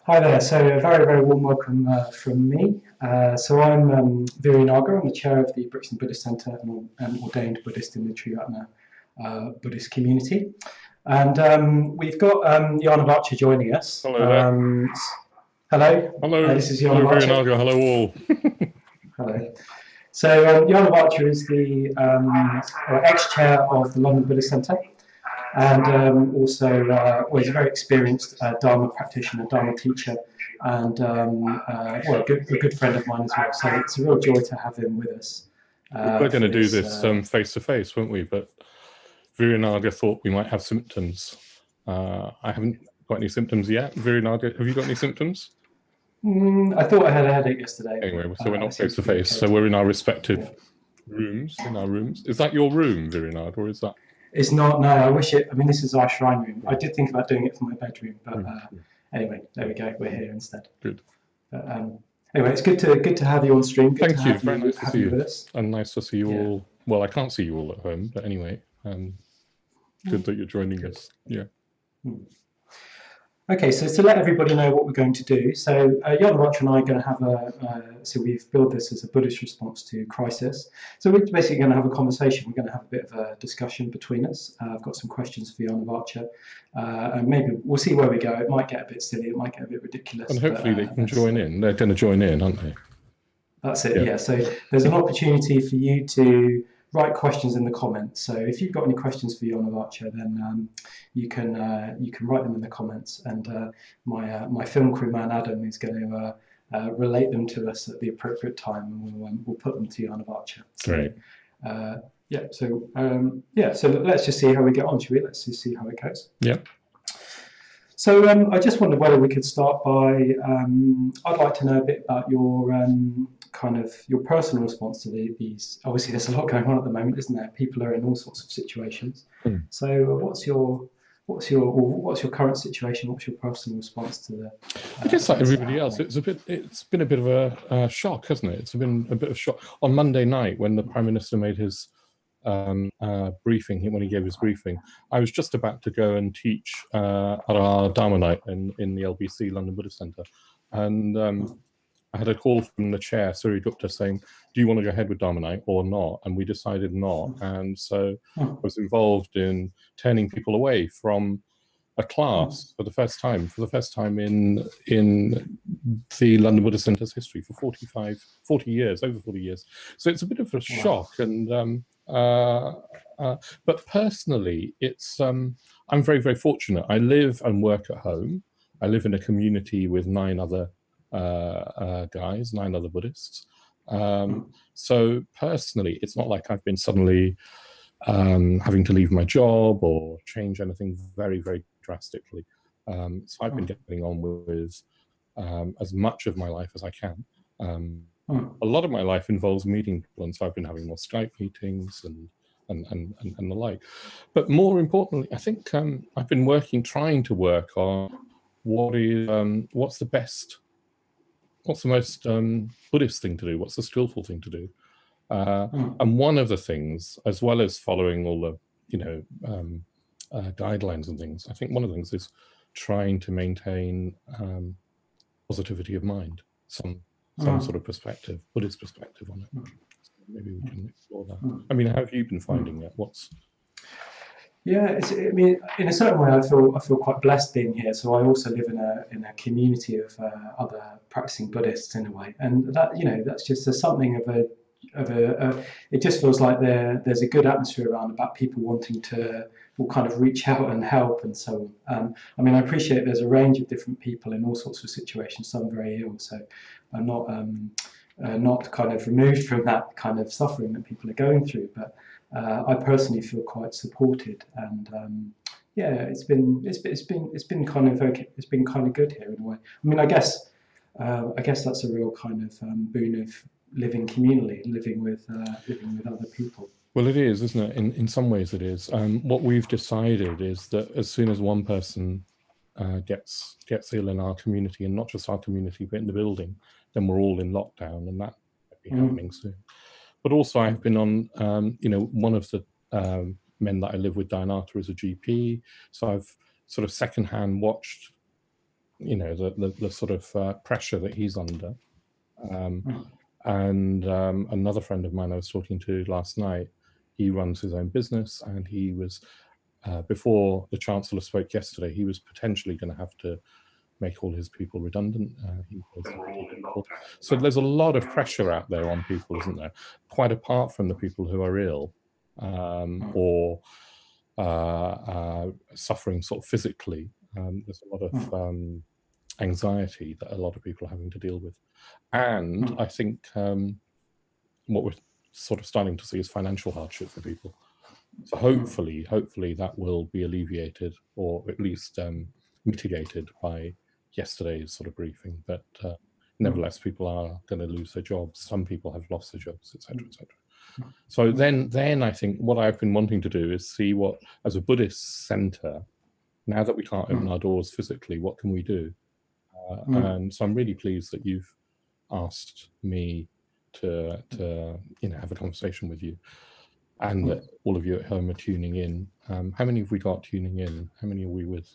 Hi there. So a very, very warm welcome from me. So I'm Viryanaga. I'm the chair of the Brixton Buddhist Centre and an ordained Buddhist in the Triratna Buddhist Community. And we've got Jnanavaca joining us. Hello there. Hello. Hello. This is Hello, Jnanavaca. Viryanaga. Hello all. Hello. So Jnanavaca is the ex-chair of the London Buddhist Centre. And also is a very experienced Dharma practitioner, Dharma teacher, and a good friend of mine as well. So it's a real joy to have him with us. We're going to do this face to face, won't we? But Viryanaga thought we might have symptoms. I haven't got any symptoms yet. Viryanaga, have you got any symptoms? I thought I had a headache yesterday. Anyway, so we're not face to face. So we're in our respective rooms. Is that your room, Viryanaga, or is that? It's not, no, I wish it, I mean, this is our shrine room. I did think about doing it for my bedroom, but anyway, there we go, we're here instead. Good. But, anyway, it's good to have you on stream. Good Thank you, very nice to see you. And nice to see you all. Well, I can't see you all at home, but anyway, good that you're joining us. Yeah. Okay, so to let everybody know what we're going to do, so Jnanavaca and I are going to have so we've built this as a Buddhist response to crisis. So we're basically going to have a conversation, we're going to have a bit of a discussion between us. I've got some questions for Jnanavaca, and maybe we'll see where we go. It might get a bit silly, it might get a bit ridiculous. And hopefully they can join in. They're going to join in, aren't they? That's it, yeah. So there's an opportunity for you to write questions in the comments. So if you've got any questions for Jnanavaca, then you can write them in the comments, and my film crew man Adam is going to relate them to us at the appropriate time, and we'll put them to Jnanavaca. Great. So let's just see how we get on, shall we? Let's just see how it goes. Yeah. So I just wondered whether we could start by I'd like to know a bit about your your personal response to these. Obviously, there's a lot going on at the moment, isn't there? People are in all sorts of situations. So, what's your current situation? What's your personal response to the? I guess like everybody else, it's been a bit of a shock, hasn't it? It's been a bit of shock on Monday night when the Prime Minister made his briefing. When he gave his briefing, I was just about to go and teach at our Dharma night in the LBC, London Buddhist Centre, and I had a call from the chair, Suri Gupta, saying, do you want to go ahead with Dharma night or not? And we decided not. And so I was involved in turning people away from a class for the first time in the London Buddhist Centre's history for 40 years. So it's a bit of a shock. And but personally, it's I'm very, very fortunate. I live and work at home. I live in a community with 9 other guys, 9 other Buddhists. So personally, it's not like I've been suddenly having to leave my job or change anything very, very drastically. So I've been getting on with as much of my life as I can. A lot of my life involves meeting people, and so I've been having more Skype meetings and the like. But more importantly, I think I've been trying to work on what's the most Buddhist thing to do? What's the skillful thing to do? And one of the things, as well as following all the guidelines and things, I think one of the things is trying to maintain positivity of mind, some sort of perspective, Buddhist perspective on it. So maybe we can explore that. I mean, how have you been finding it? Yeah, I mean, in a certain way, I feel quite blessed being here. So I also live in a community of other practicing Buddhists in a way, and that that's just something of a. It just feels like there's a good atmosphere around about people wanting to kind of reach out and help and so on. I mean, I appreciate there's a range of different people in all sorts of situations. Some very ill, so I'm not kind of removed from that kind of suffering that people are going through, but. I personally feel quite supported, and it's been kind of good here in a way. I mean, I guess that's a real kind of boon of living communally, living with other people. Well, it is, isn't it? In some ways, it is. What we've decided is that as soon as one person gets ill in our community, and not just our community, but in the building, then we're all in lockdown, and that might be happening soon. But also I've been on, one of the men that I live with, Dharnata, is a GP. So I've sort of secondhand watched you know, the sort of pressure that he's under. Mm. And another friend of mine I was talking to last night, he runs his own business, and he was, before the Chancellor spoke yesterday, he was potentially going to have to make all his people redundant. He was 40 people. So there's a lot of pressure out there on people, isn't there? Quite apart from the people who are ill or suffering sort of physically. There's a lot of anxiety that a lot of people are having to deal with. And I think what we're sort of starting to see is financial hardship for people. So hopefully that will be alleviated, or at least mitigated by yesterday's sort of briefing. But nevertheless, people are going to lose their jobs. Some people have lost their jobs, etc., etc. So then I think what I've been wanting to do is see what, as a Buddhist centre, now that we can't open our doors physically, what can we do? And so I'm really pleased that you've asked me to have a conversation with you, and that all of you at home are tuning in. How many have we got tuning in? How many are we with?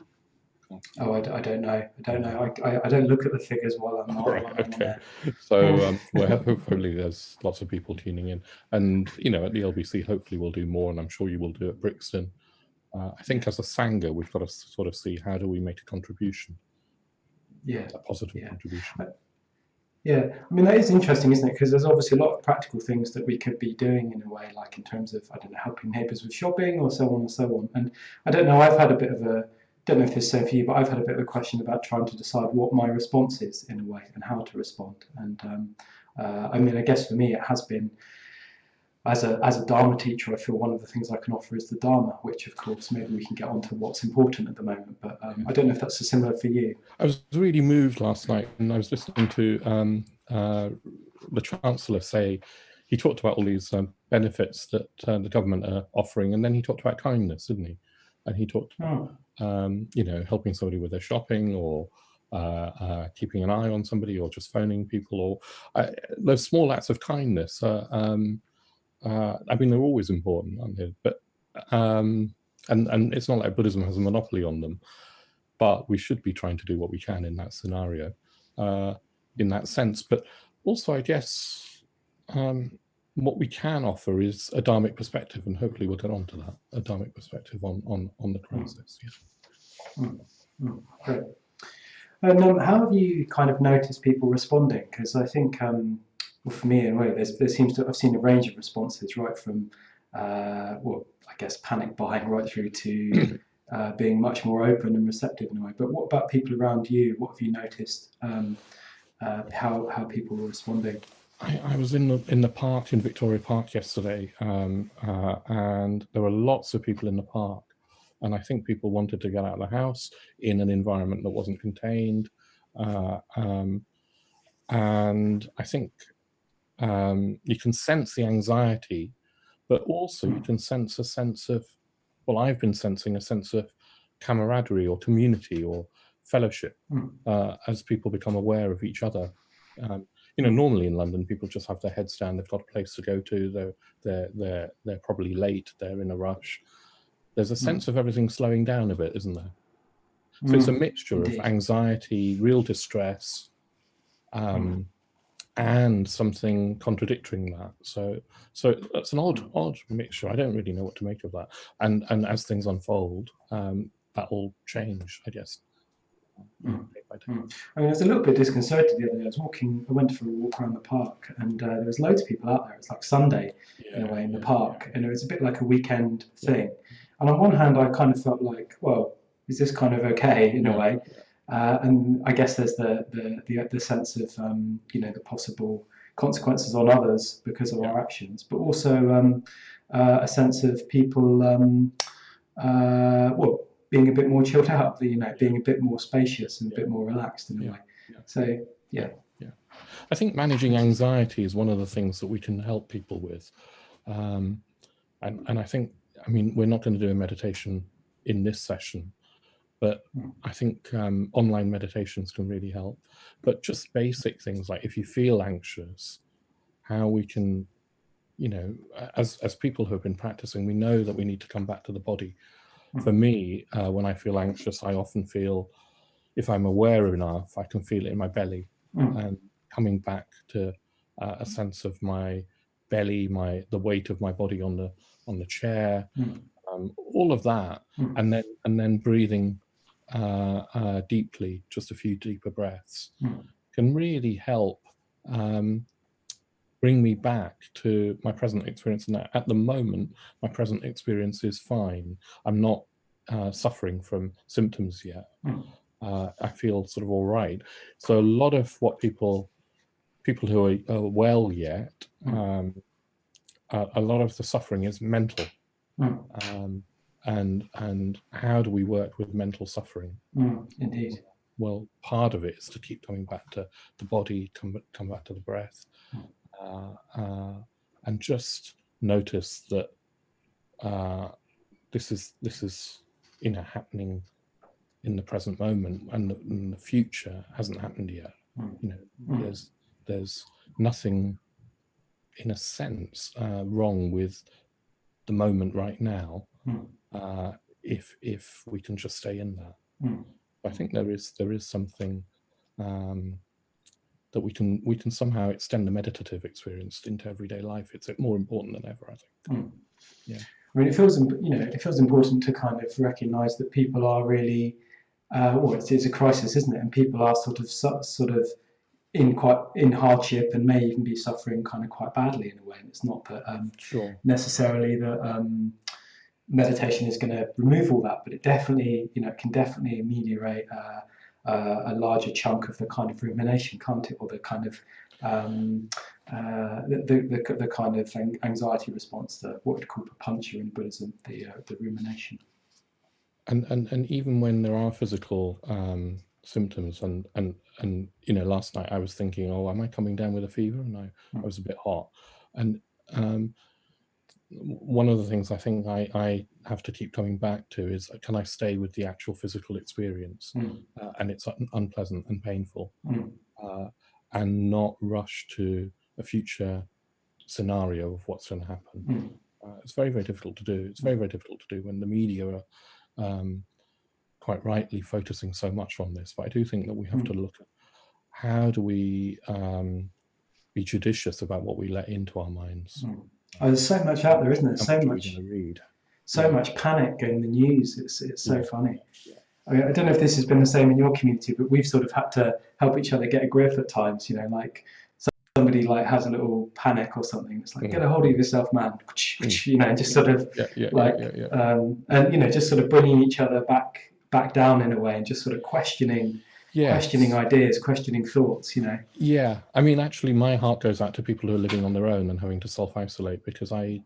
Oh, I don't know. I don't look at the figures while I'm Right, okay. So well, hopefully there's lots of people tuning in, and at the LBC, hopefully we'll do more, and I'm sure you will do at Brixton. I think as a Sangha, we've got to sort of see, how do we make a contribution? Yeah, a positive contribution. Yeah, I mean, that is interesting, isn't it? Because there's obviously a lot of practical things that we could be doing in a way, like in terms of, I don't know, helping neighbours with shopping or so on and so on. And I don't know, I've had a bit of a, don't know if this is so for you, but I've had a bit of a question about trying to decide what my response is in a way and how to respond. And I mean, I guess for me, it has been, as a Dharma teacher, I feel one of the things I can offer is the Dharma, which of course maybe we can get onto what's important at the moment. But I don't know if that's similar for you. I was really moved last night, and I was listening to the Chancellor say, he talked about all these benefits that the government are offering, and then he talked about kindness, didn't he? And he talked about, helping somebody with their shopping, or keeping an eye on somebody, or just phoning people, or those small acts of kindness. I mean, they're always important, aren't they? But and it's not like Buddhism has a monopoly on them, but we should be trying to do what we can in that scenario, in that sense. But also, I guess what we can offer is a dharmic perspective, and hopefully we'll get on to that, a dharmic perspective on the crisis. Great. And how have you kind of noticed people responding? Because I think, well, for me, in a way, I've seen a range of responses, right from, well, I guess panic buying, right through to being much more open and receptive in a way. But what about people around you? What have you noticed? How people were responding? I was in the park, in Victoria Park yesterday, and there were lots of people in the park. And I think people wanted to get out of the house in an environment that wasn't contained. And I think you can sense the anxiety, but also you can sense a sense of, well, I've been sensing a sense of camaraderie or community or fellowship as people become aware of each other. Normally in London, people just have their heads down. They've got a place to go to. They're probably late. They're in a rush. There's a sense of everything slowing down a bit, isn't there? So it's a mixture of anxiety, real distress, and something contradicting that. So it's an odd mixture. I don't really know what to make of that. And as things unfold, that will change, I guess. I mean, I was a little bit disconcerted the other day. I went for a walk around the park, and there was loads of people out there. It's like Sunday in a way in the park, and it was a bit like a weekend thing. And on one hand, I kind of felt like, well, is this kind of okay in a way? And I guess there's the sense of the possible consequences on others because of our actions, but also a sense of people being a bit more chilled out, being a bit more spacious and a bit more relaxed in a way. So I think managing anxiety is one of the things that we can help people with, and I think, I mean, we're not going to do a meditation in this session, but I think online meditations can really help. But just basic things like, if you feel anxious, how we can, as people who have been practicing, we know that we need to come back to the body. For me, when I feel anxious, I often feel if I'm aware enough, I can feel it in my belly, and coming back to a sense of my belly, the weight of my body on the chair, all of that, and then breathing deeply, just a few deeper breaths, can really help bring me back to my present experience. And at the moment, my present experience is fine. I'm not suffering from symptoms yet. I feel sort of all right. So a lot of what people who are well yet, a lot of the suffering is mental. And how do we work with mental suffering? Indeed. Well, part of it is to keep coming back to the body, come back to the breath, and just notice that this is happening in the present moment, and the future hasn't happened yet. There's nothing, in a sense, wrong with the moment right now, if we can just stay in that. I think there is something that we can somehow extend the meditative experience into everyday life. It's more important than ever, I think. Yeah. I mean, it feels important to kind of recognise that people are really, it's a crisis, isn't it? And people are sort of in hardship, and may even be suffering kind of quite badly in a way. And it's not that necessarily that meditation is going to remove all that, but it definitely, can definitely ameliorate a larger chunk of the kind of rumination, can't it? Or the kind of the kind of anxiety response, what we call papancha in Buddhism, the rumination. And even when there are physical symptoms, and last night I was thinking, oh, am I coming down with a fever? And I was a bit hot. And one of the things I think I have to keep coming back to is, can I stay with the actual physical experience? And it's unpleasant and painful, and not rush to a future scenario of what's going to happen. It's very, very difficult to do. It's very, very difficult to do when the media are quite rightly focusing so much on this. But I do think that we have to look at how do we be judicious about what we let into our minds. Oh, there's so much out there, isn't there? So much panic in the news. It's so funny. I mean, I don't know if this has been the same in your community, but we've sort of had to help each other get a grip at times. Like somebody like has a little panic or something. It's like, get a hold of yourself, man. Just sort of and just sort of bringing each other back down in a way, and just sort of questioning ideas, questioning thoughts. Yeah, I mean, actually, my heart goes out to people who are living on their own and having to self-isolate, because I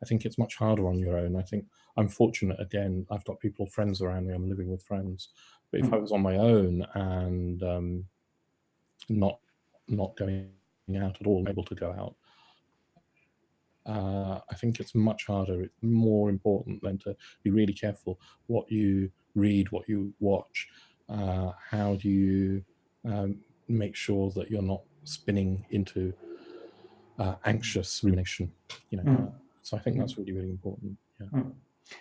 think it's much harder on your own. I think I'm fortunate, again, I've got friends around me, I'm living with friends. But if I was on my own and not going out at all, able to go out, I think it's much harder. It's more important than to be really careful what you read, what you watch. How do you make sure that you're not spinning into anxious rumination? So I think that's really, really important.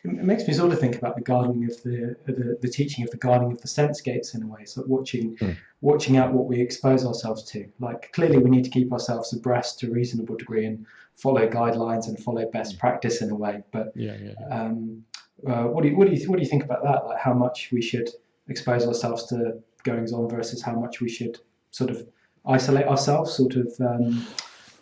It makes me sort of think about the gardening of the teaching of the guarding of the sense gates in a way. So watching out what we expose ourselves to. Like, clearly we need to keep ourselves abreast to a reasonable degree and follow guidelines and follow best practice in a way. But what do you think about that? Like, how much we should expose ourselves to goings on versus how much we should sort of isolate ourselves, sort of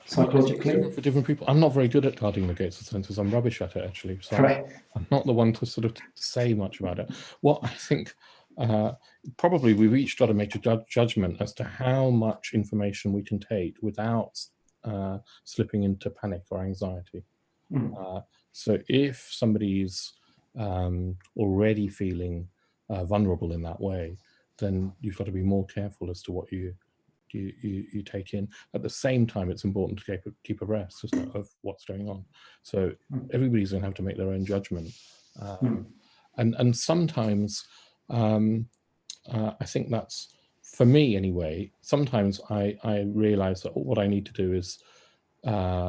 psychologically? For different people, I'm not very good at guarding the gates of senses. I'm rubbish at it, actually. So I'm not the one to sort of say much about it. What I think, probably we've each got to make a judgment as to how much information we can take without slipping into panic or anxiety. So if somebody's already feeling vulnerable in that way, then you've got to be more careful as to what you take in. At the same time, it's important to keep abreast of what's going on. So everybody's going to have to make their own judgment. And sometimes, I think that's, for me anyway, sometimes I realize that what I need to do is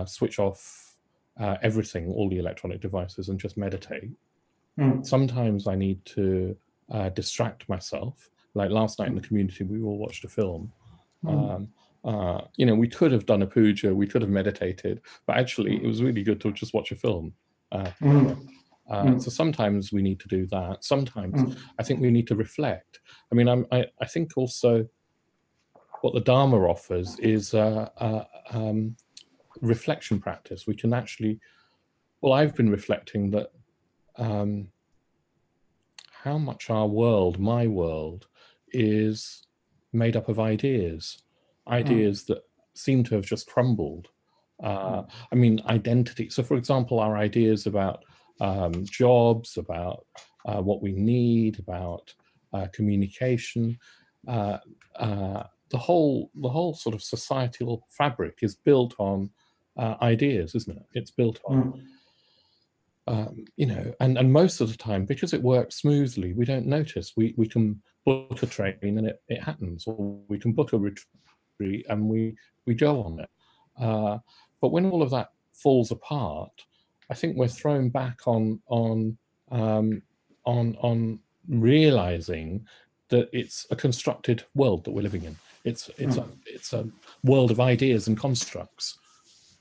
switch off everything, all the electronic devices, and just meditate. Sometimes I need to distract myself Like last night in the community, we all watched a film. You know, we could have done a puja, we could have meditated, but actually it was really good to just watch a film. So sometimes we need to do that. Sometimes I think we need to reflect. I mean, I think also what the Dharma offers is reflection practice. We can actually, well, I've been reflecting that how much our world, my world, is made up of ideas that seem to have just crumbled. I mean, identity. So, for example, our ideas about jobs, about what we need, about communication, the whole sort of societal fabric is built on ideas, isn't it? It's built on. You know, and most of the time, because it works smoothly, we don't notice. We can book a train and it happens, or we can book a retreat and we go on it. But when all of that falls apart, I think we're thrown back on realizing that it's a constructed world that we're living in. It's a world of ideas and constructs.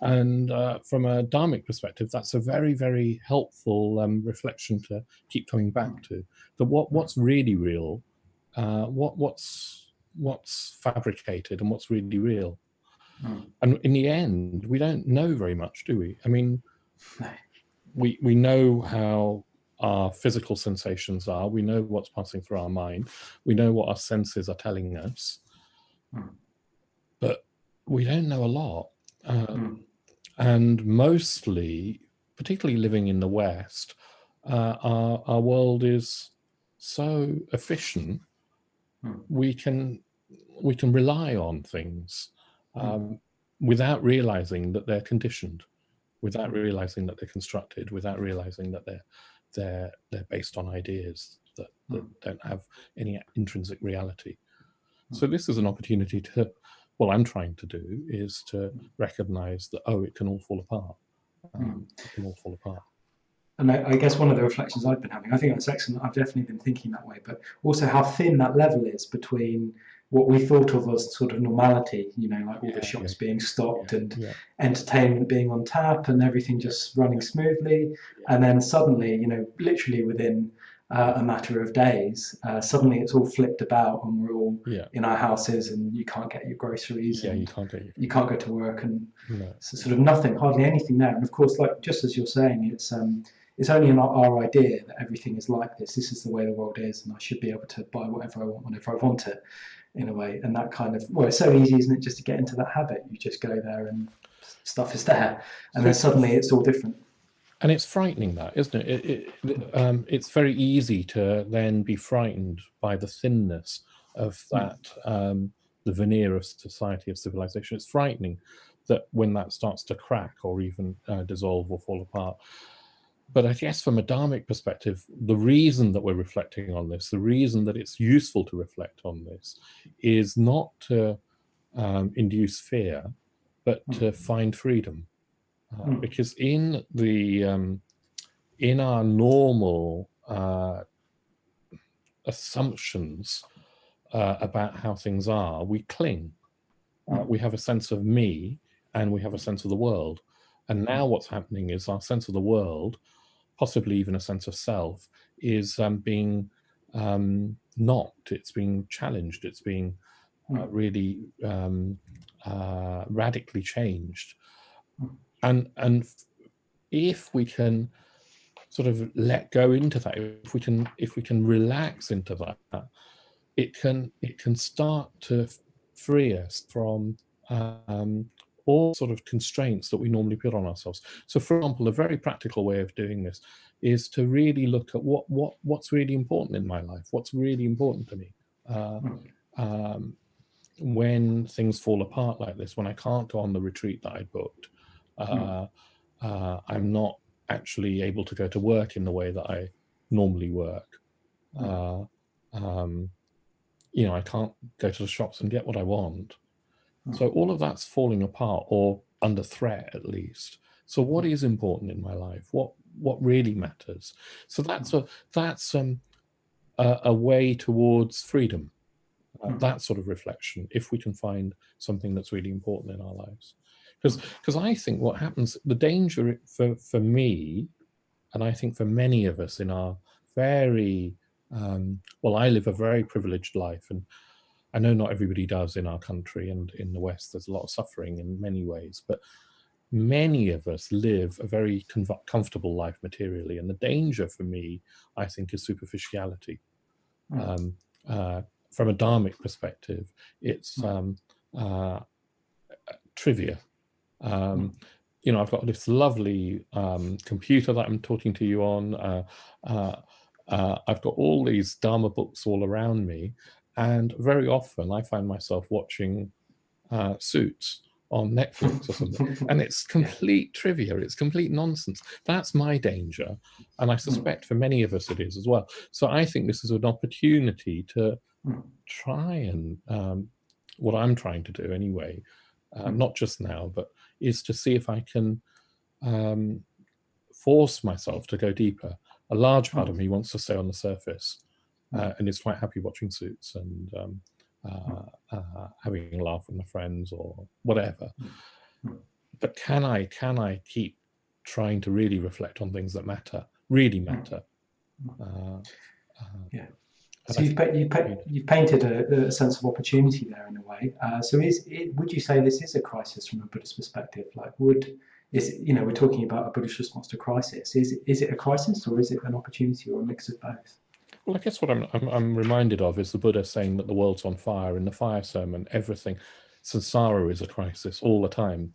And from a Dharmic perspective, that's a very, very helpful reflection to keep coming back to. That what's really real, what's fabricated, and what's really real. And in the end, we don't know very much, do we? I mean, we know how our physical sensations are. We know what's passing through our mind. We know what our senses are telling us. But we don't know a lot. And mostly, particularly living in the West, our world is so efficient. We can rely on things without realizing that they're conditioned, without realizing that they're constructed, without realizing that they're based on ideas that don't have any intrinsic reality. So this is an opportunity to. What I'm trying to do is to recognize that, oh, it can all fall apart. It can all fall apart. And I guess one of the reflections I've been having, I think that's excellent. I've definitely been thinking that way, but also how thin that level is between what we thought of as sort of normality, you know, like all the shops being stocked and entertainment being on tap and everything just running smoothly. And then suddenly, you know, literally within a matter of days, suddenly it's all flipped about and we're all in our houses and you can't get your groceries and you can't go to work and so sort of nothing, hardly anything there. And of course, like just as you're saying, it's only our idea that everything is like this. This is the way the world is, and I should be able to buy whatever I want whenever I want it, in a way. And that kind of, well, it's so easy, isn't it, just to get into that habit? You just go there and stuff is there, and then suddenly it's all different. And it's frightening, that, isn't it? It's very easy to then be frightened by the thinness of that, the veneer of society, of civilization. It's frightening that when that starts to crack or even dissolve or fall apart. But I guess from a Dharmic perspective, the reason that we're reflecting on this, the reason that it's useful to reflect on this, is not to induce fear, but to find freedom. Because in our normal assumptions about how things are, we cling. We have a sense of me, and we have a sense of the world. And now what's happening is our sense of the world, possibly even a sense of self, is being knocked. It's being challenged. It's being really radically changed. And if we can sort of let go into that, if we can relax into that, it can start to free us from all sort of constraints that we normally put on ourselves. So, for example, a very practical way of doing this is to really look at what's really important in my life, what's really important to me. When things fall apart like this, when I can't go on the retreat that I booked, I'm not actually able to go to work in the way that I normally work. You know, I can't go to the shops and get what I want. So all of that's falling apart, or under threat at least. So what is important in my life? What really matters? So that's a way towards freedom. that sort of reflection, if we can find something that's really important in our lives. Because I think what happens, the danger for me, and I think for many of us in our very, well, I live a very privileged life, and I know not everybody does in our country, and in the West there's a lot of suffering in many ways, but many of us live a very comfortable life materially, and the danger for me, I think, is superficiality. From a dharmic perspective, it's trivia. You know, I've got this lovely computer that I'm talking to you on. I've got all these Dharma books all around me, and very often I find myself watching Suits on Netflix or something, and it's complete trivia, it's complete nonsense. That's my danger, and I suspect for many of us it is as well. So I think this is an opportunity to try and, what I'm trying to do anyway, not just now, but is to see if I can force myself to go deeper. A large part of me wants to stay on the surface, and is quite happy watching Suits and having a laugh with my friends or whatever. But can I keep trying to really reflect on things that matter, really matter? So you've painted a sense of opportunity there in a way. So would you say this is a crisis from a Buddhist perspective? Like, we're talking about a Buddhist response to crisis. Is it a crisis, or is it an opportunity, or a mix of both? Well, I guess what I'm reminded of is the Buddha saying that the world's on fire. In the fire sermon, everything, samsara is a crisis all the time.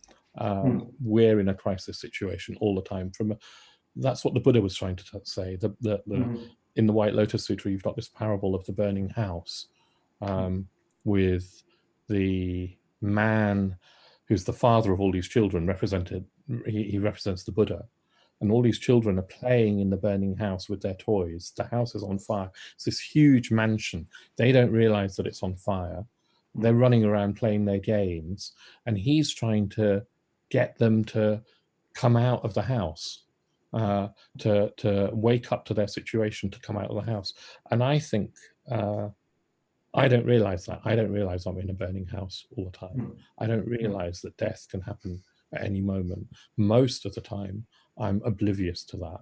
We're in a crisis situation all the time. That's what the Buddha was trying to say. In the White Lotus Sutra, you've got this parable of the burning house, with the man who's the father of all these children represented. He represents the Buddha. And all these children are playing in the burning house with their toys. The house is on fire. It's this huge mansion. They don't realize that it's on fire. They're running around playing their games. And he's trying to get them to come out of the house, to wake up to their situation, to come out of the house. And I think, I don't realize that. I don't realize I'm in a burning house all the time. I don't realize that death can happen at any moment. Most of the time, I'm oblivious to that.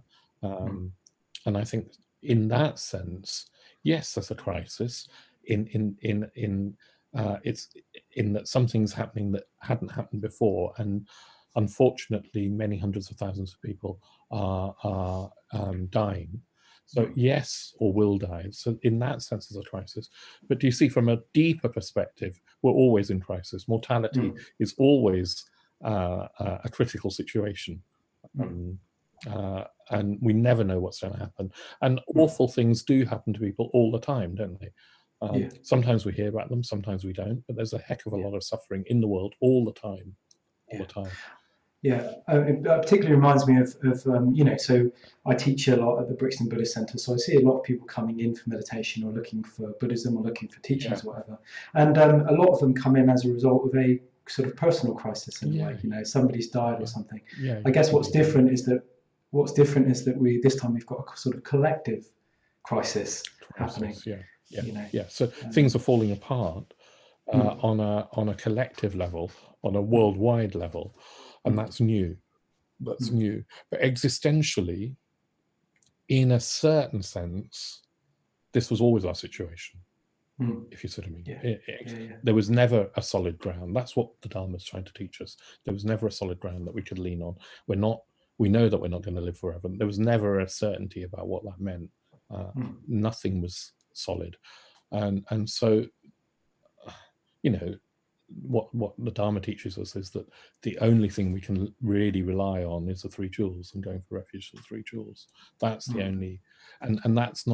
And I think in that sense, yes, there's a crisis it's in that something's happening that hadn't happened before. And unfortunately, many hundreds of thousands of people are dying. So yes, or will die. So in that sense, there's a crisis. But do you see, from a deeper perspective, we're always in crisis. Mortality is always a critical situation. And we never know what's going to happen. And awful things do happen to people all the time, don't they? Sometimes we hear about them, sometimes we don't. But there's a heck of a lot of suffering in the world all the time. All the time. Yeah, it particularly reminds me of so I teach a lot at the Brixton Buddhist Centre, so I see a lot of people coming in for meditation or looking for Buddhism or looking for teachings or whatever. And a lot of them come in as a result of a sort of personal crisis in a way, somebody's died or something. I guess what's different is that this time we've got a sort of collective crisis happening. So things are falling apart on a collective level, on a worldwide level. And that's new. That's new. But existentially, in a certain sense, this was always our situation, if you see what I mean. There was never a solid ground. That's what the Dharma is trying to teach us. There was never a solid ground that we could lean on. We know that we're not going to live forever. There was never a certainty about what that meant. Nothing was solid. And so, what the Dharma teaches us is that the only thing we can really rely on is the three jewels, and going for refuge to the three jewels. That's the only, and that's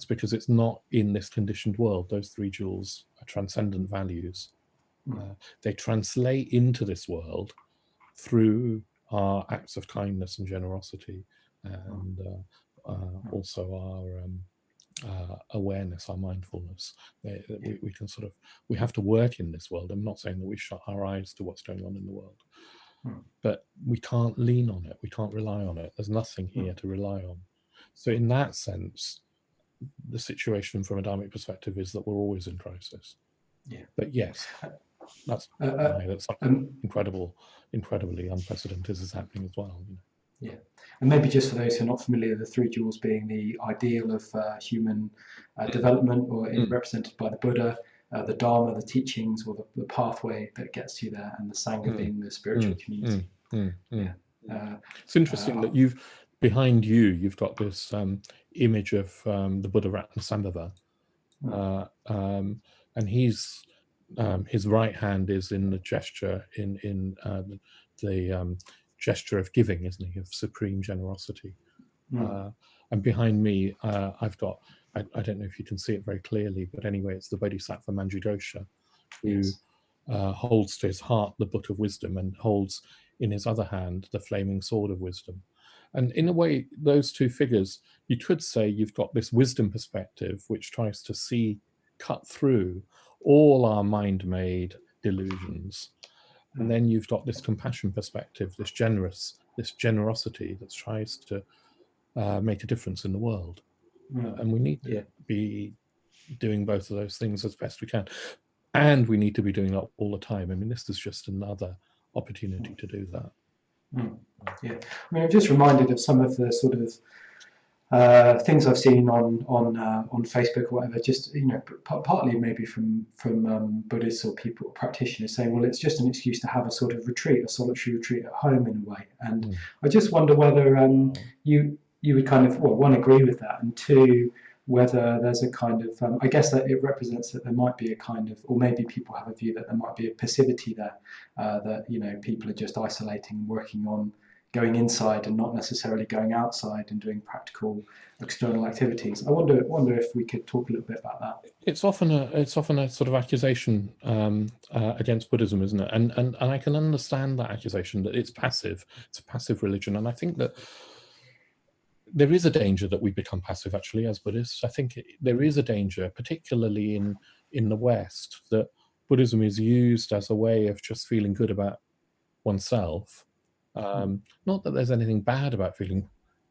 because it's not in this conditioned world. Those three jewels are transcendent values. They translate into this world through our acts of kindness and generosity, and also our awareness, our mindfulness. We can we have to work in this world. I'm not saying that we shut our eyes to what's going on in the world, but we can't lean on it. We can't rely on it. There's nothing here to rely on. So in that sense, the situation from a dharmic perspective is that we're always in crisis. Yeah. But yes, that's something incredibly unprecedented is happening as well. You know. Yeah, and maybe just for those who are not familiar, the three jewels being the ideal of human development, or represented by the Buddha, the Dharma, the teachings, or the pathway that gets you there, and the Sangha being the spiritual community. Yeah. It's interesting that behind you've got this image of the Buddha Ratnasambhava, and his right hand is in the gesture in the gesture of giving, isn't he, of supreme generosity. And behind me, I've got, I don't know if you can see it very clearly, but anyway, it's the Bodhisattva Manjushri, who holds to his heart the book of wisdom and holds in his other hand the flaming sword of wisdom. And in a way, those two figures, you could say you've got this wisdom perspective, which tries to cut through all our mind-made delusions. And then you've got this compassion perspective, this generosity that tries to make a difference in the world. And we need to be doing both of those things as best we can. And we need to be doing that all the time. I mean, this is just another opportunity to do that. Yeah, I mean, I'm just reminded of some of the sort of things I've seen on Facebook or whatever. Just partly maybe from Buddhists or people, practitioners, saying, well, it's just an excuse to have a sort of retreat, a solitary retreat at home in a way. And I just wonder whether you would kind of, well, one, agree with that, and two, whether there's a kind of, I guess that it represents that there might be a kind of, or maybe people have a view that there might be a passivity there, that, people are just isolating, working on going inside and not necessarily going outside and doing practical external activities. I wonder if we could talk a little bit about that. It's often a sort of accusation against Buddhism, isn't it? And I can understand that accusation, that it's passive. It's a passive religion, and I think that there is a danger that we become passive, actually, as Buddhists. I think there is a danger, particularly in the West, that Buddhism is used as a way of just feeling good about oneself. Not that there's anything bad about feeling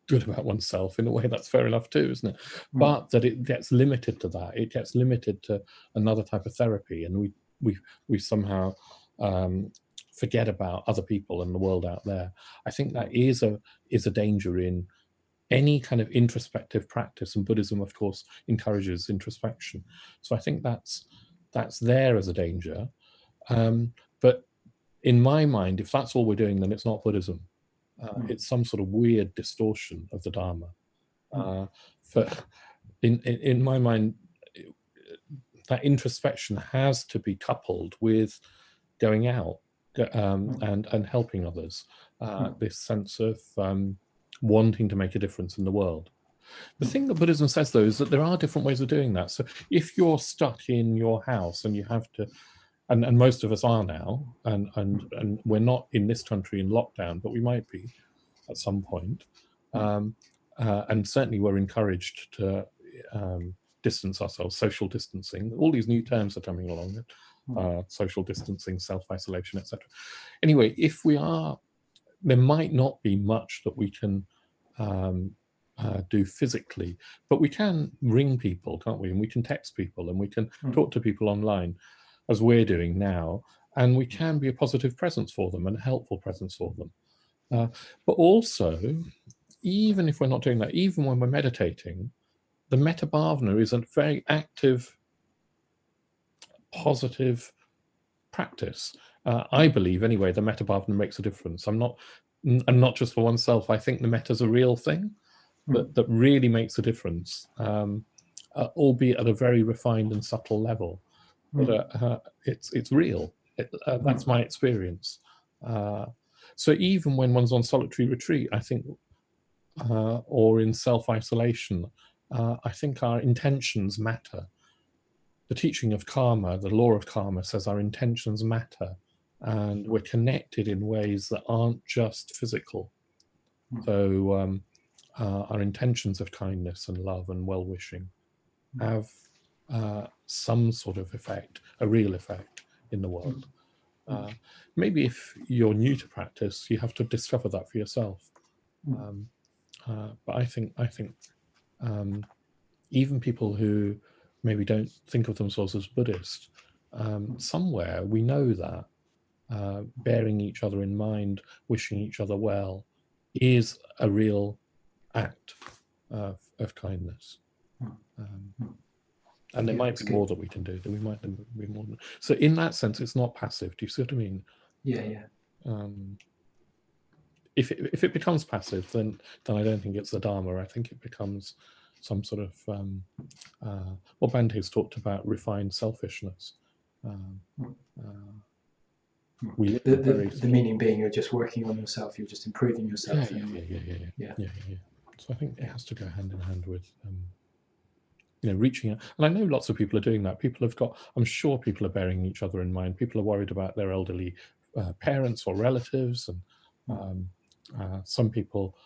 good about oneself. In a way, that's fair enough too, isn't it? But that it gets limited to that. It gets limited to another type of therapy, and we somehow forget about other people and the world out there. I think that is a danger in any kind of introspective practice, and Buddhism, of course, encourages introspection. So I think that's there as a danger. But in my mind, if that's all we're doing, then it's not Buddhism. It's some sort of weird distortion of the Dharma. In my mind, that introspection has to be coupled with going out and helping others. This sense of wanting to make a difference in the world. The thing that Buddhism says, though, is that there are different ways of doing that. So if you're stuck in your house and you have to, and most of us are now, and we're not in this country in lockdown, but we might be at some point, and certainly we're encouraged to distance ourselves, social distancing. All these new terms are coming along, social distancing, self-isolation, etc. Anyway, if we are, there might not be much that we can do physically, but we can ring people, can't we? And we can text people, and we can talk to people online, as we're doing now, and we can be a positive presence for them and a helpful presence for them. But also, even if we're not doing that, even when we're meditating, the metta bhavana is a very active, positive practice. I believe, anyway, the metta bhavana makes a difference. And not just for oneself. I think the metta's a real thing that really makes a difference, albeit at a very refined and subtle level. But it's real. That's my experience. So even when one's on solitary retreat, I think, or in self-isolation, I think our intentions matter. The teaching of karma, the law of karma, says our intentions matter, and we're connected in ways that aren't just physical. So our intentions of kindness and love and well-wishing have some sort of effect, a real effect in the world. Maybe if you're new to practice, you have to discover that for yourself. But I think even people who maybe don't think of themselves as Buddhist, somewhere we know that bearing each other in mind, wishing each other well, is a real act of kindness. And there might be more that we can do. We might be more. So in that sense, it's not passive. Do you see what I mean? Yeah. If it becomes passive, then I don't think it's the Dharma. I think it becomes some sort of what Bante's talked about, refined selfishness. The meaning being you're just working on yourself, you're just improving yourself. Yeah. So I think it has to go hand in hand with reaching out. And I know lots of people are doing that. I'm sure people are bearing each other in mind. People are worried about their elderly parents or relatives, and some people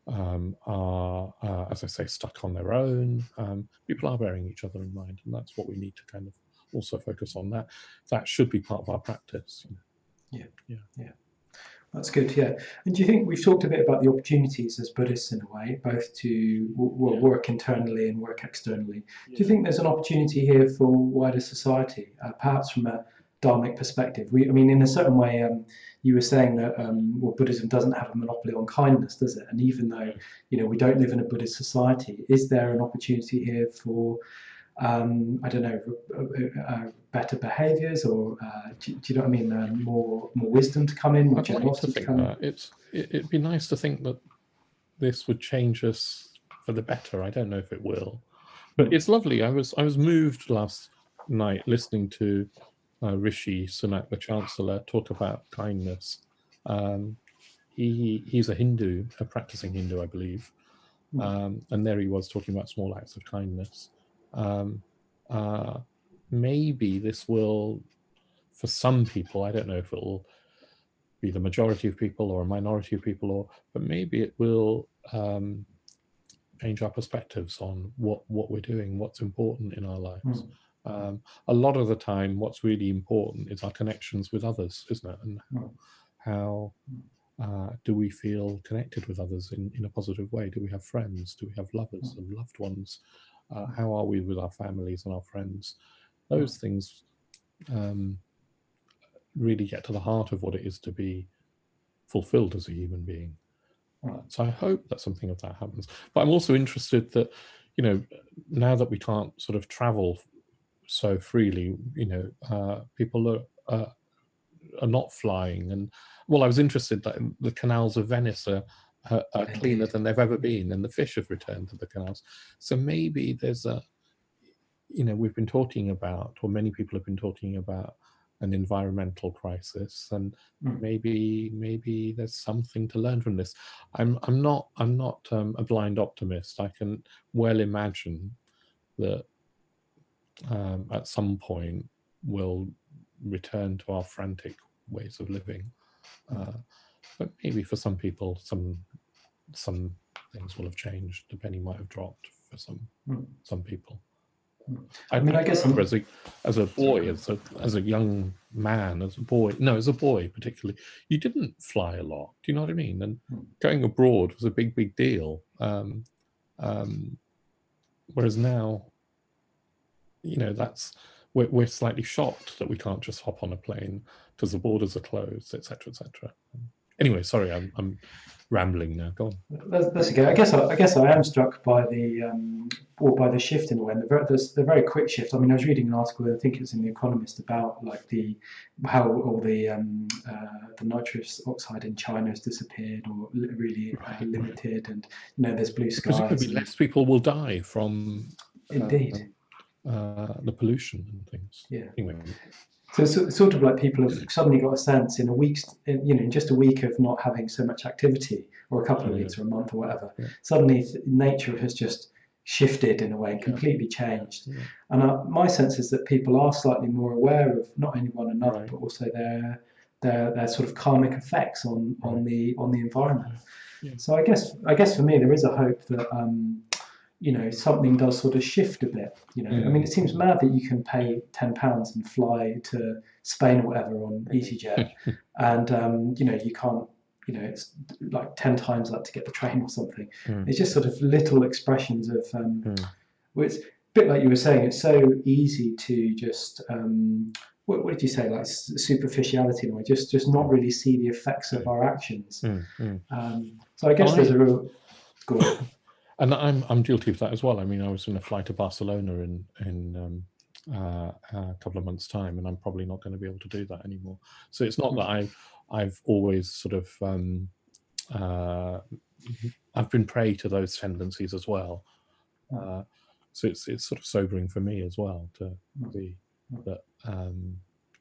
are, as I say, stuck on their own. People are bearing each other in mind, and that's what we need to kind of also focus on. That should be part of our practice. Yeah. That's good, yeah. And do you think we've talked a bit about the opportunities as Buddhists in a way, both to work internally and work externally? Do you think there's an opportunity here for wider society, perhaps from a Dharmic perspective? In a certain way, you were saying that Buddhism doesn't have a monopoly on kindness, does it? And even though we don't live in a Buddhist society, is there an opportunity here for I don't know, better behaviours, or do you know what I mean? More wisdom to come in, more generosity to come in. It'd be nice to think that this would change us for the better. I don't know if it will, but it's lovely. I was moved last night listening to Rishi Sunak, the Chancellor, talk about kindness. He's a Hindu, a practicing Hindu, I believe, and there he was talking about small acts of kindness. Maybe this will, for some people, I don't know if it'll be the majority of people or a minority of people, but maybe it will change our perspectives on what we're doing, what's important in our lives. A lot of the time, what's really important is our connections with others, isn't it? And how do we feel connected with others in a positive way? Do we have friends? Do we have lovers and loved ones? How are we with our families and our friends? Those things really get to the heart of what it is to be fulfilled as a human being. So I hope that something of that happens. But I'm also interested that, now that we can't sort of travel so freely, people are not flying. And well, I was interested that the canals of Venice are cleaner than they've ever been, and the fish have returned to the canals. So maybe there's we've been talking about, or many people have been talking about, an environmental crisis, and maybe there's something to learn from this. I'm not a blind optimist. I can well imagine that at some point we'll return to our frantic ways of living, but maybe for some people some things will have changed. The penny might have dropped for some people. I guess as a boy, as a young man, as a boy particularly, you didn't fly a lot. Do you know what I mean? And going abroad was a big deal. Whereas now, we're slightly shocked that we can't just hop on a plane because the borders are closed, etc., etc. Anyway, sorry, I'm rambling now. Go on. That's okay. I guess I am struck by the shift in a way, and the very quick shift. I was reading an article, I think it's in The Economist, about like how all the nitrous oxide in China has disappeared, or really limited, and there's blue skies. Presumably less people will die from indeed the pollution and things. Yeah. Anyway. So it's sort of like people have suddenly got a sense in just a week of not having so much activity, or a couple of weeks or a month or whatever, suddenly nature has just shifted in a way and completely changed. And my sense is that people are slightly more aware of not only one another, but also their sort of karmic effects on the environment. So I guess for me there is a hope that something does sort of shift a bit. It seems mad that you can pay £10 and fly to Spain or whatever on EasyJet, and you can't. It's like 10 times that to get the train or something. It's just sort of little expressions of it's a bit like you were saying. It's so easy to just what did you say, like superficiality in a way, just not really see the effects of our actions. So I guess there's a real good. And I'm guilty of that as well. I mean, I was in a flight to Barcelona in a couple of months' time, and I'm probably not going to be able to do that anymore. So it's not that I've always sort of I've been prey to those tendencies as well. So it's sort of sobering for me as well to be that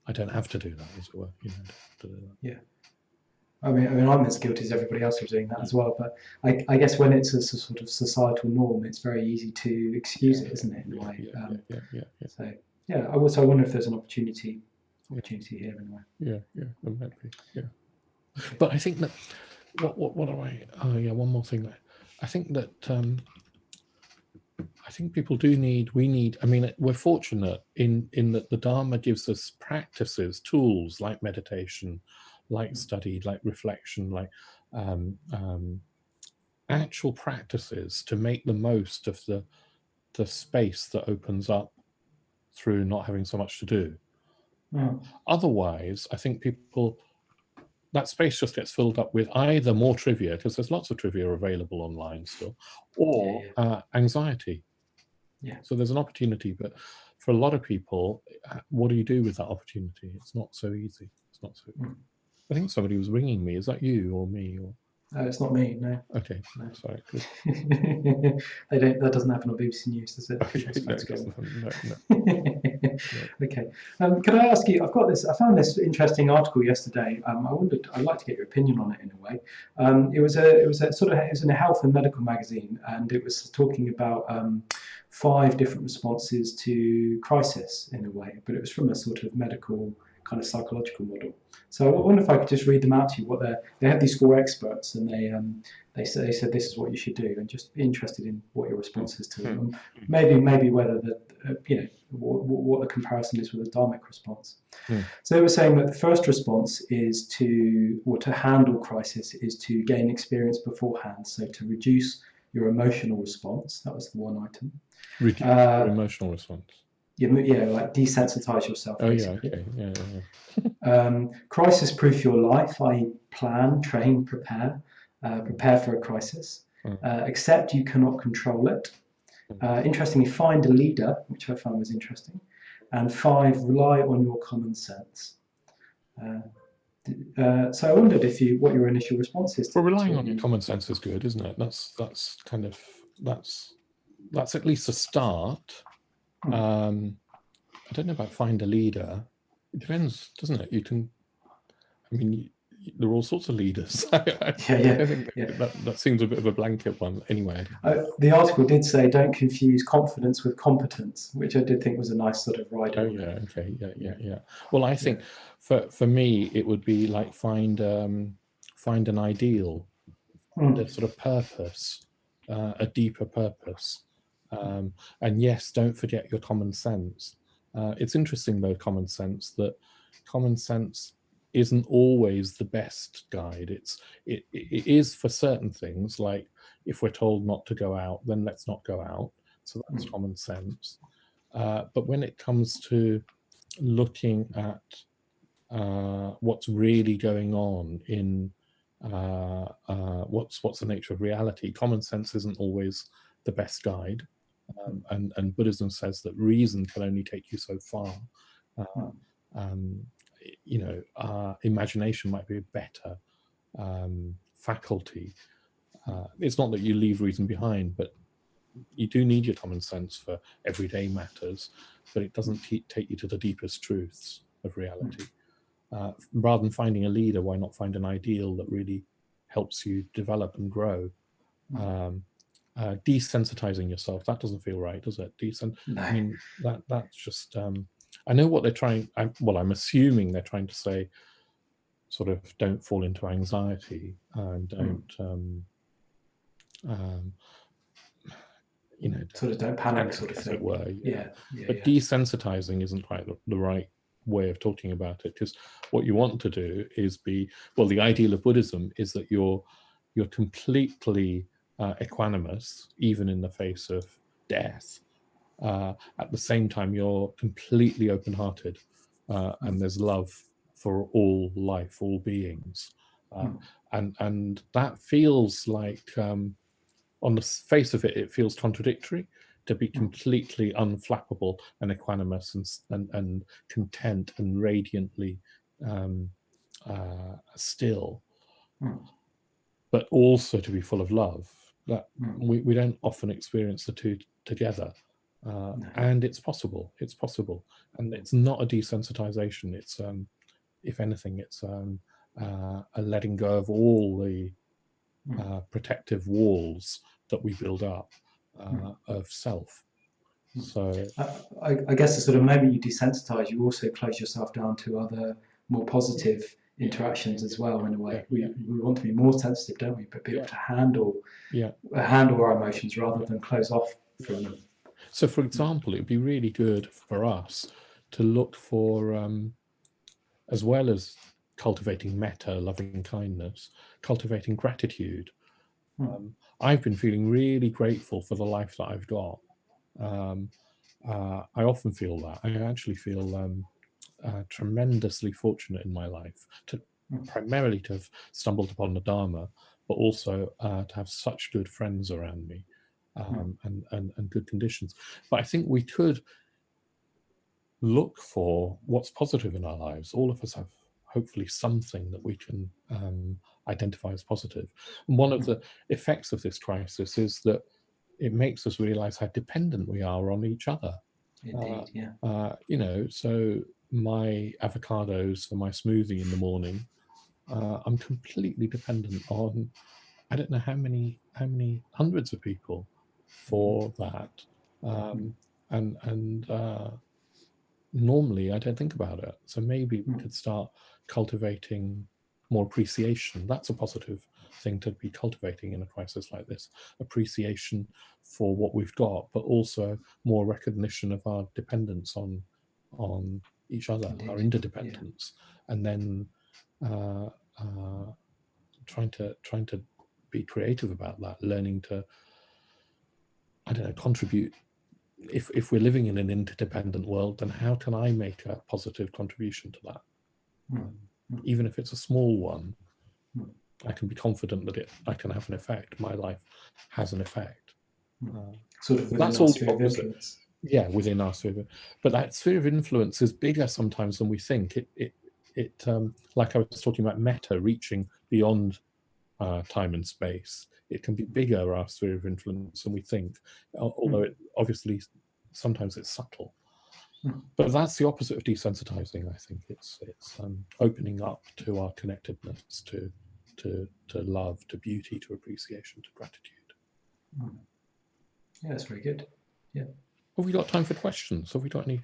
I don't have to do that, as it were. You know, to do that. Yeah. I mean, I'm as guilty as everybody else of doing that as well. But I guess when it's a sort of societal norm, it's very easy to excuse it, isn't it? In a way. So yeah, I wonder if there's an opportunity here in a way. Yeah, there might be. Yeah, but I think that what do I? Oh yeah, one more thing. I think that I think people do need. We need. I mean, we're fortunate in that the Dharma gives us practices, tools like meditation, like study, like reflection, like actual practices to make the most of the space that opens up through not having so much to do. Otherwise, I think that space just gets filled up with either more trivia, because there's lots of trivia available online still, or anxiety. Yeah. So there's an opportunity, but for a lot of people, what do you do with that opportunity? It's not so easy. It's not so. I think somebody was ringing me. Is that you or me? Or it's not me. No. Okay. No. Sorry. That doesn't happen on BBC News, does it? Okay. No. Okay. Could I ask you? I found this interesting article yesterday. I'd like to get your opinion on it in a way. It was in a health and medical magazine, and it was talking about 5 different responses to crisis in a way, but it was from a sort of medical kind of psychological model. So I wonder if I could just read them out to you. They had these 4 experts, and they said this is what you should do, and just be interested in what your response is to them. Maybe whether what the comparison is with a dharmic response. So they were saying that the first response is to handle crisis is to gain experience beforehand, so to reduce your emotional response. That was the one item. Reduce your emotional response. Yeah, like desensitize yourself. Oh basically. Yeah, okay, yeah. Crisis-proof your life, i.e. plan, train, prepare for a crisis. Accept you cannot control it. Interestingly, find a leader, which I found was interesting. And 5, rely on your common sense. So I wondered what your initial response is to. Well, relying on your common sense is good, isn't it? That's at least a start. I don't know about find a leader. It depends, doesn't it? There are all sorts of leaders. I think that seems a bit of a blanket one anyway. The article did say don't confuse confidence with competence, which I did think was a nice sort of rider. Oh yeah, okay, yeah. Well, I think for me it would be like find an ideal, a sort of purpose, a deeper purpose. And yes, don't forget your common sense. It's interesting though, common sense isn't always the best guide. It is for certain things, like if we're told not to go out, then let's not go out. So that's common sense. But when it comes to looking at what's really going on in what's the nature of reality, common sense isn't always the best guide. And Buddhism says that reason can only take you so far. Imagination might be a better faculty. It's not that you leave reason behind, but you do need your common sense for everyday matters, but it doesn't take you to the deepest truths of reality. Rather than finding a leader, why not find an ideal that really helps you develop and grow? Desensitizing yourself, that doesn't feel right, does it? No. I mean, that's just I know what they're trying. I'm assuming they're trying to say sort of don't fall into anxiety and don't sort of don't panic, sort of as thing. it were. Yeah. But desensitizing isn't quite the right way of talking about it, because what you want to do is the ideal of Buddhism is that you're completely equanimous, even in the face of death, at the same time you're completely open-hearted, and there's love for all life, all beings, and that feels like, on the face of it, it feels contradictory to be completely unflappable and equanimous and content and radiantly still, but also to be full of love. That we don't often experience the two together, and it's possible. It's possible, and it's not a desensitization. It's if anything, it's a letting go of all the protective walls that we build up of self. So I guess the sort of moment you desensitize, you also close yourself down to other more positive interactions as well. In a way, we want to be more sensitive, don't we? But be able to handle our emotions rather than close off from them. So, for example, it would be really good for us to look for, as well as cultivating metta, loving kindness, cultivating gratitude. I've been feeling really grateful for the life that I've got. I often feel that. I actually feel tremendously fortunate in my life, primarily to have stumbled upon the Dharma, but also to have such good friends around me, and good conditions. But I think we could look for what's positive in our lives. All of us have hopefully something that we can identify as positive. And one of the effects of this crisis is that it makes us realize how dependent we are on each other. Indeed, you know, so my avocados for my smoothie in the morning, I'm completely dependent on, I don't know how many hundreds of people for that. And normally I don't think about it. So maybe we could start cultivating more appreciation. That's a positive thing to be cultivating in a crisis like this: appreciation for what we've got, but also more recognition of our dependence on each other, our interdependence, and then trying to be creative about that, learning to, I don't know, contribute. If we're living in an interdependent world, then how can I make a positive contribution to that? Even if it's a small one, I can be confident that I can have an effect. My life has an effect. Sort of that's all the opposite. Yeah, within our sphere. But that sphere of influence is bigger sometimes than we think. It like I was talking about metta, reaching beyond time and space. It can be bigger, our sphere of influence, than we think, although it obviously sometimes it's subtle. But that's the opposite of desensitizing. I think it's opening up to our connectedness, to love, to beauty, to appreciation, to gratitude. Yeah, that's very good. Yeah. Have we got time for questions? Have we got any?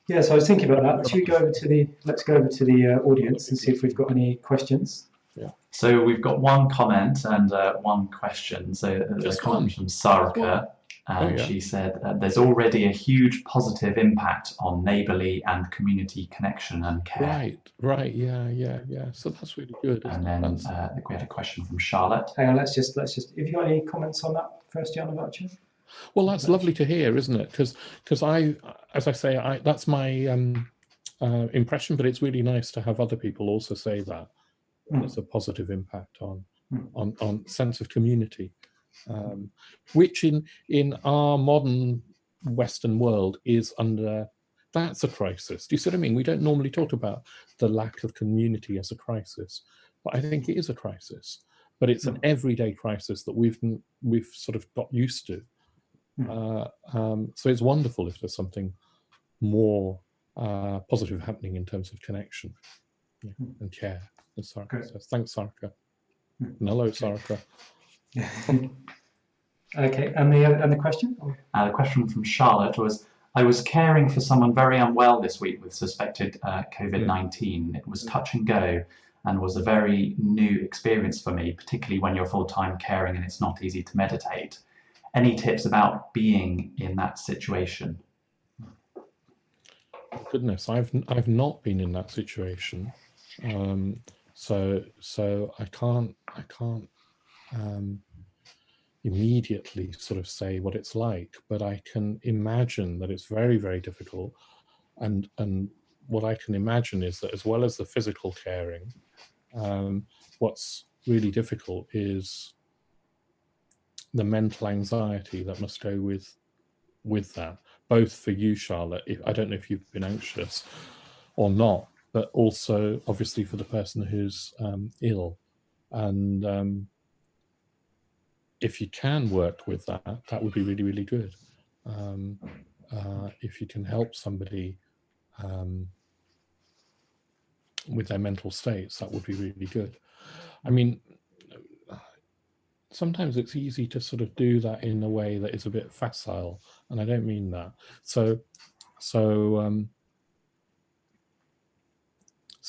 Yeah, so I was thinking about that. Should we go over to the audience and see if we've got any questions? Yeah. So we've got one comment and one question. So there's a comment from Sarika, and she said, "There's already a huge positive impact on neighbourly and community connection and care." Right, yeah. So that's really good. And then I think we had a question from Charlotte. Hang on, let's just. Have you got any comments on that first, Jnanavaca? Well, that's lovely to hear, isn't it? Because I, as I say, that's my impression. But it's really nice to have other people also say that. There's a positive impact on sense of community, which in our modern Western world is under. That's a crisis. Do you see what I mean? We don't normally talk about the lack of community as a crisis, but I think it is a crisis. But it's an everyday crisis that we've sort of got used to. So it's wonderful if there's something more positive happening in terms of connection and care. Sarika says, thanks, Sarika. Hello, Sarika. Okay, and the question? The question from Charlotte was, "I was caring for someone very unwell this week with suspected COVID-19. It was touch and go and was a very new experience for me, particularly when you're full-time caring and it's not easy to meditate. Any tips about being in that situation?" Goodness, I've not been in that situation. So I can't immediately sort of say what it's like, but I can imagine that it's very, very difficult. And what I can imagine is that as well as the physical caring, what's really difficult is the mental anxiety that must go with that, both for you, Charlotte. I don't know if you've been anxious or not, but also obviously for the person who's ill. And if you can work with that, that would be really, really good. If you can help somebody with their mental states, that would be really good. I mean, sometimes it's easy to sort of do that in a way that is a bit facile, and I don't mean that. So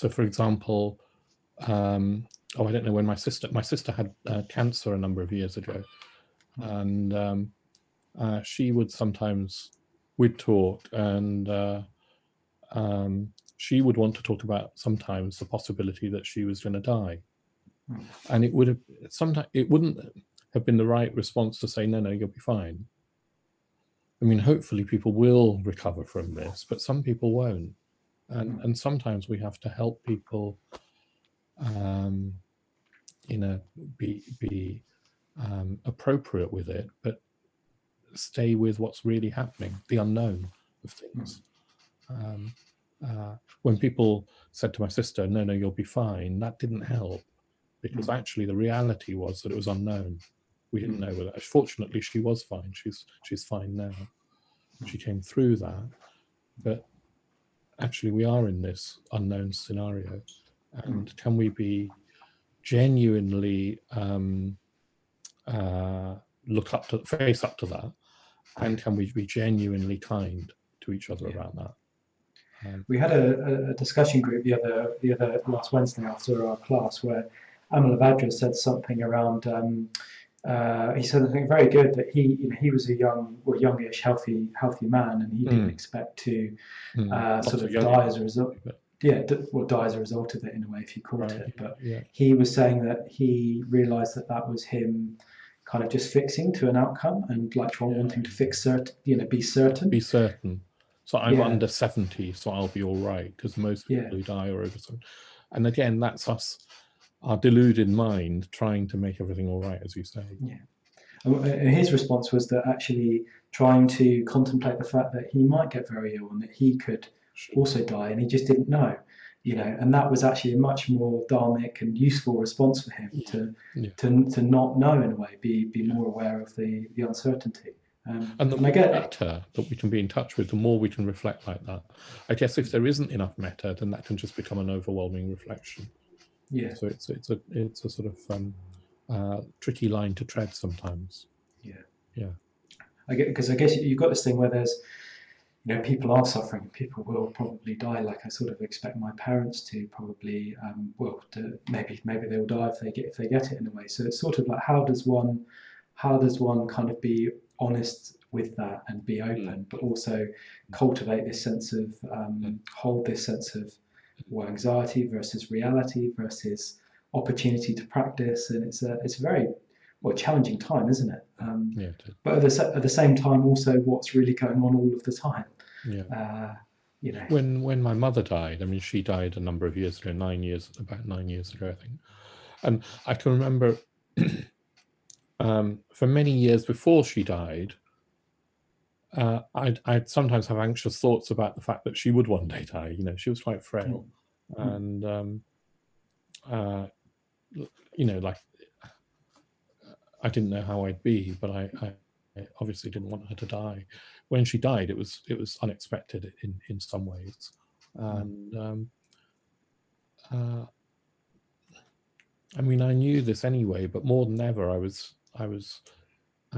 for example, oh, I don't know, when my sister had cancer a number of years ago, and she would sometimes, we'd talk, and she would want to talk about sometimes the possibility that she was going to die. And it would have, sometimes it wouldn't have been the right response to say, no, no, you'll be fine. I mean, hopefully people will recover from this, but some people won't. And sometimes we have to help people, be appropriate with it, but stay with what's really happening, the unknown of things. When people said to my sister, no, no, you'll be fine, that didn't help, because actually the reality was that it was unknown. We didn't know whether. Fortunately, she was fine. She's fine now. She came through that, but actually we are in this unknown scenario, and can we be genuinely face up to that, and can we be genuinely kind to each other about that? We had a discussion group the other last Wednesday after our class where Amalavajra said something around. He said something very good, that he was a youngish, healthy man, and he didn't expect to sort of die as a result. Yeah, die as a result of it, in a way, if you called it. But he was saying that he realised that was him kind of just fixing to an outcome, and like wanting to fix be certain. Be certain. So I'm under 70, so I'll be all right, because most people who die are over 70. And again, that's us, our deluded mind, trying to make everything all right, as you say. Yeah. And his response was that actually trying to contemplate the fact that he might get very ill and that he could also die, and he just didn't know, and that was actually a much more dharmic and useful response for him, to not know, in a way, be more aware of the uncertainty. And the more metta that we can be in touch with, the more we can reflect like that. I guess if there isn't enough metta, then that can just become an overwhelming reflection. Yeah. So it's a sort of tricky line to tread sometimes. Yeah. I guess you've got this thing where there's, people are suffering. People will probably die. Like I sort of expect my parents to probably, maybe they'll die if they get it, in a way. So it's sort of like, how does one kind of be honest with that and be open, but also cultivate this sense of hold this sense of anxiety versus reality versus opportunity to practice. And it's a very challenging time, isn't it? But at the same time, also what's really going on all of the time. When my mother died, I mean, she died a number of years ago, about 9 years ago, I think. And I can remember for many years before she died, I'd sometimes have anxious thoughts about the fact that she would one day die. She was quite frail, and like, I didn't know how I'd be, but I obviously didn't want her to die. When she died, it was unexpected in some ways, and I mean, I knew this anyway, but more than ever, I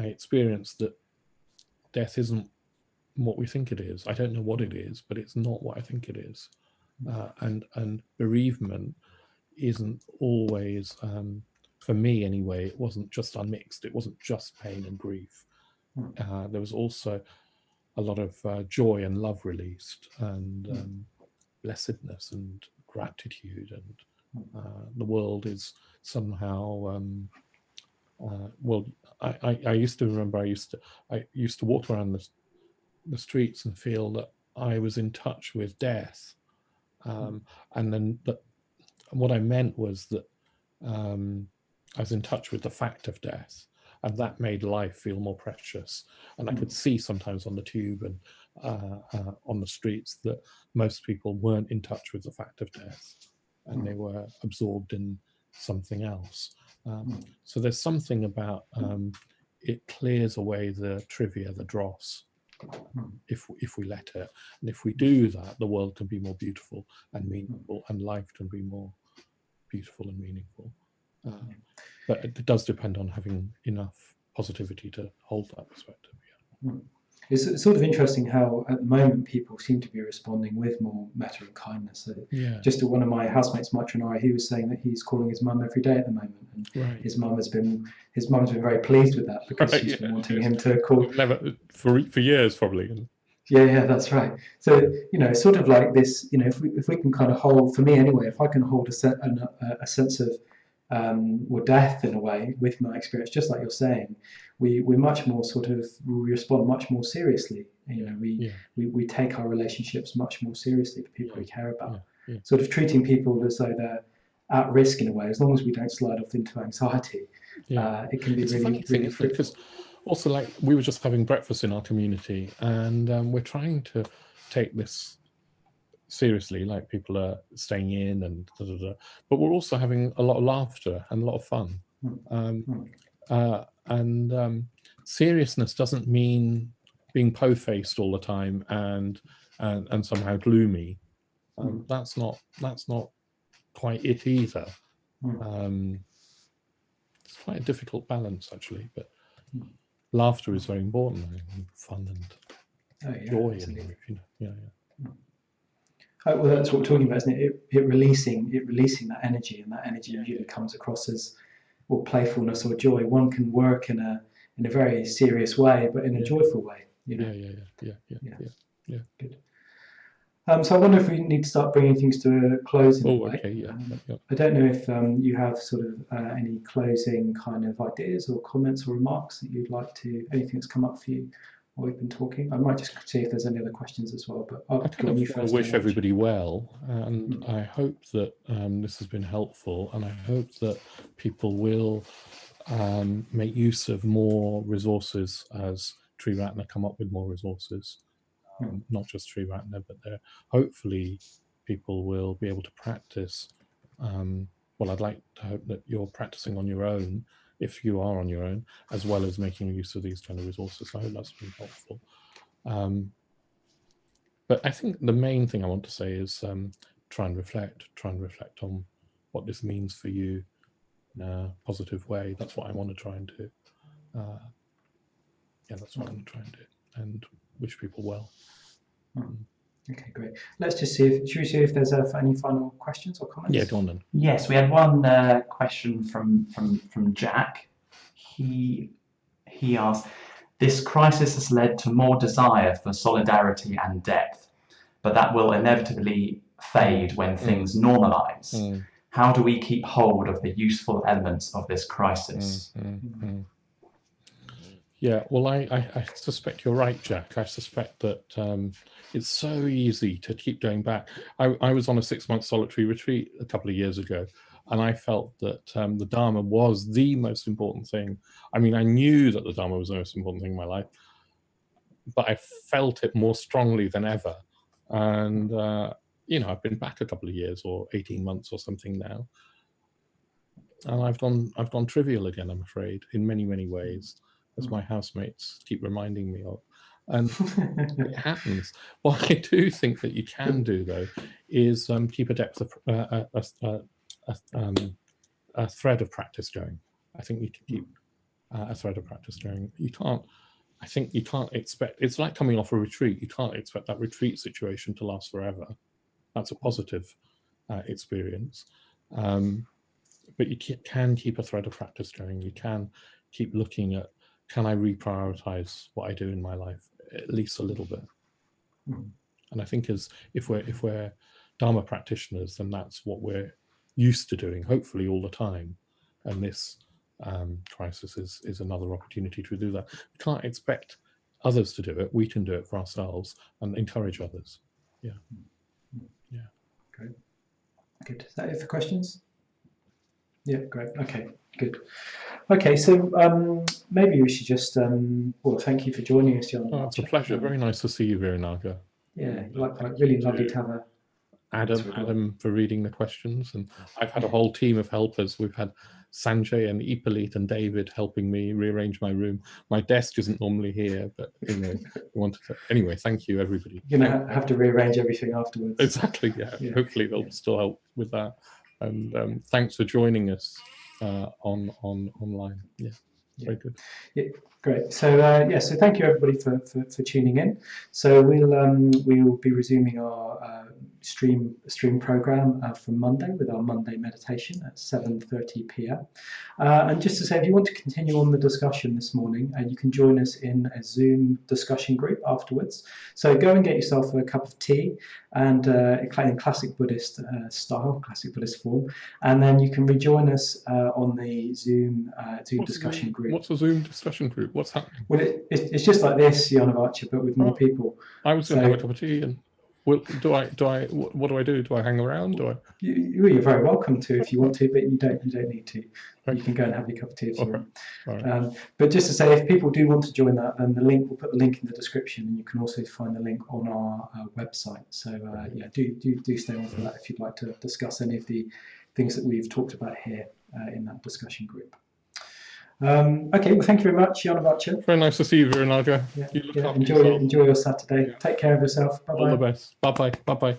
experienced that death isn't what we think it is. I don't know what it is, but it's not what I think it is. And bereavement isn't always, for me anyway, it wasn't just unmixed. It wasn't just pain and grief. There was also a lot of joy and love released, and blessedness and gratitude, and the world is somehow well, I used to remember I used to walk around the streets and feel that I was in touch with death, and then what I meant was that I was in touch with the fact of death, and that made life feel more precious. And I could see sometimes on the tube and on the streets that most people weren't in touch with the fact of death, and they were absorbed in something else. So there's something about it clears away the trivia, the dross, if we let it. And if we do that, the world can be more beautiful and meaningful, and life can be more beautiful and meaningful. But it does depend on having enough positivity to hold that perspective. Yeah. It's sort of interesting how at the moment people seem to be responding with more metta and kindness. So just one of my housemates, Maitranari, he was saying that he's calling his mum every day at the moment, and his mum's been very pleased with that, because she's been wanting him to call for years probably. Yeah, that's right. So it's sort of like this. If we can kind of hold, for me anyway, if I can hold a sense of death in a way with my experience, just like you're saying, we much more we respond much more seriously. We take our relationships much more seriously for people we care about. Sort of treating people as though they're at risk in a way. As long as we don't slide off into anxiety, it can be really fruitful. Because also, like, we were just having breakfast in our community, and we're trying to take this seriously, like people are staying in and but we're also having a lot of laughter and a lot of fun. Seriousness doesn't mean being po-faced all the time and somehow gloomy. That's not quite it either. It's quite a difficult balance, actually, but laughter is very important, and fun and joy, and well, that's what we're talking about, isn't it? It releasing that energy, and that energy usually comes across as playfulness or joy. One can work in a very serious way, but in a joyful way. Yeah. Good. So I wonder if we need to start bringing things to a close in a way. Okay, yeah. I don't know if you have sort of any closing kind of ideas or comments or remarks that you'd like to, anything that's come up for you while we've been talking. I might just see if there's any other questions as well, but I'll go on you first. I wish everybody well, and I hope that this has been helpful, and I hope that people will make use of more resources as Triratna come up with more resources. Not just Triratna, but hopefully people will be able to practice. Well, I'd like to hope that you're practicing on your own, if you are on your own, as well as making use of these kind of resources. I hope that's been helpful. But I think the main thing I want to say is try and reflect on what this means for you in a positive way. That's what I want to try and do. That's what I want to try and do, and wish people well. Okay, great. Let's just should we see if there's any final questions or comments? Yeah, go on then. Yes, we had one question from Jack. He asked, this crisis has led to more desire for solidarity and depth, but that will inevitably fade when things normalize. How do we keep hold of the useful elements of this crisis? Yeah, well, I suspect you're right, Jack. I suspect that it's so easy to keep going back. I was on a 6-month solitary retreat a couple of years ago, and I felt that the Dharma was the most important thing. I mean, I knew that the Dharma was the most important thing in my life, but I felt it more strongly than ever. And, I've been back a couple of years or 18 months or something now. And I've gone trivial again, I'm afraid, in many, many ways, as my housemates keep reminding me of. And it happens. What I do think that you can do, though, is keep a depth of a thread of practice going. I think you can keep a thread of practice going. You can't expect, it's like coming off a retreat. You can't expect that retreat situation to last forever. That's a positive experience. But you can keep a thread of practice going. You can keep looking at, can I reprioritize what I do in my life at least a little bit? And I think if we're Dharma practitioners, then that's what we're used to doing, hopefully all the time. And this crisis is another opportunity to do that. We can't expect others to do it. We can do it for ourselves and encourage others. Yeah. Yeah. Great. Good. Is that it for questions? Yeah, great. Okay, good. Okay, so maybe we should just, well, thank you for joining us, Jnanavaca. Oh, it's a pleasure. Very nice to see you, Viryanaga. Yeah, likewise. Really lovely to have a... Adam for reading the questions, and I've had a whole team of helpers. We've had Sanjay and Ipalit and David helping me rearrange my room. My desk isn't normally here, but anyway, thank you everybody. You're gonna have to rearrange everything afterwards. Exactly, yeah. Hopefully they'll still help with that. And thanks for joining us online. Yeah. Very good. Yeah, great. So so thank you everybody for tuning in. So we'll be resuming our stream program from Monday with our Monday meditation at 7:30 p.m. And just to say, if you want to continue on the discussion this morning, you can join us in a Zoom discussion group afterwards. So go and get yourself a cup of tea and in classic Buddhist style, classic Buddhist form, and then you can rejoin us on the Zoom discussion group. What's a Zoom discussion group? What's happening? Well, it's just like this, Jnanavaca, but with more people. I was going to have a cup of tea, and what do I do? Do I hang around? You're very welcome to if you want to, but you don't need to. Okay. You can go and have your cup of tea if you want. Right. But just to say, if people do want to join that, then we'll put the link in the description, and you can also find the link on our website. So do stay on for that if you'd like to discuss any of the things that we've talked about here in that discussion group. Okay, well, thank you very much, Jnanavaca. Very nice to see you, Viryanaga. Enjoy your Saturday. Yeah. Take care of yourself. Bye-bye. All the best. Bye-bye. Bye-bye.